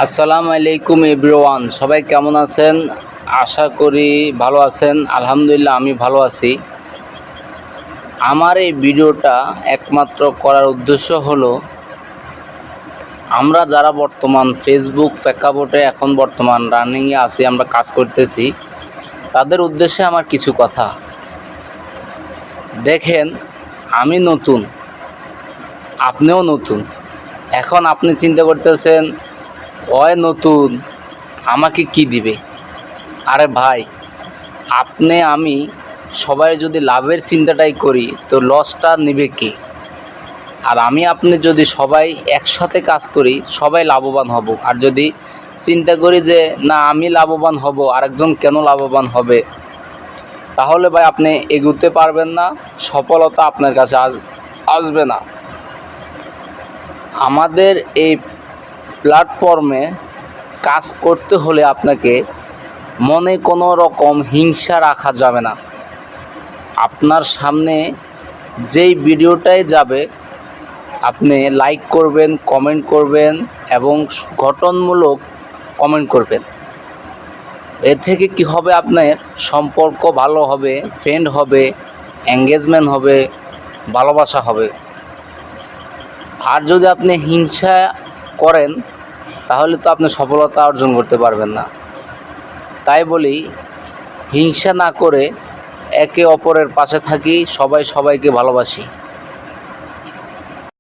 আসসালামু আলাইকুম এভরিওয়ান, সবাই কেমন আছেন? আশা করি ভালো আছেন। আলহামদুলিল্লাহ আমি ভালো আছি। আমার এই ভিডিওটা একমাত্র করার উদ্দেশ্য হলো আমরা যারা বর্তমান ফেসবুক প্রেক্ষাপটে এখন বর্তমান রানিংয়ে আছি, আমরা কাজ করতেছি, তাদের উদ্দেশ্যে আমার কিছু কথা। দেখেন, আমি নতুন, আপনিও নতুন। এখন আপনি চিন্তা করতেছেন ওই নতুন, আমাকে কি দিবে? আরে ভাই, আপনি আমি সবাই যদি লাভের চিন্তাটাই করি তো লসটা নেবে কে? আর আমি আপনি যদি সবাই একসাথে কাজ করি সবাই লাভবান হব। আর যদি চিন্তা করি যে না আমি লাভবান হব, আরেকজন কেন লাভবান হবে, তাহলে ভাই আপনি এগোতে পারবেন না, সফলতা আপনার কাছে আসবে না। আমাদের এই প্ল্যাটফর্মে কাজ করতে হলে আপনাকে মনে কোনো রকম হিংসা রাখা যাবে না। আপনার সামনে যেই ভিডিওটাই যাবে আপনি লাইক করবেন, কমেন্ট করবেন এবং গঠনমূলক কমেন্ট করবেন। এর থেকে কি হবে, আপনার সম্পর্ক ভালো হবে, ফ্রেন্ড হবে, এঙ্গেজমেন্ট হবে, ভালোবাসা হবে। আর যদি আপনি হিংসা করেন তাহলে তো আপনি সফলতা অর্জন করতে পারবেন না। তাই বলি, হিংসা না করে একে অপরের পাশে থাকি, সবাই সবাইকে ভালোবাসি।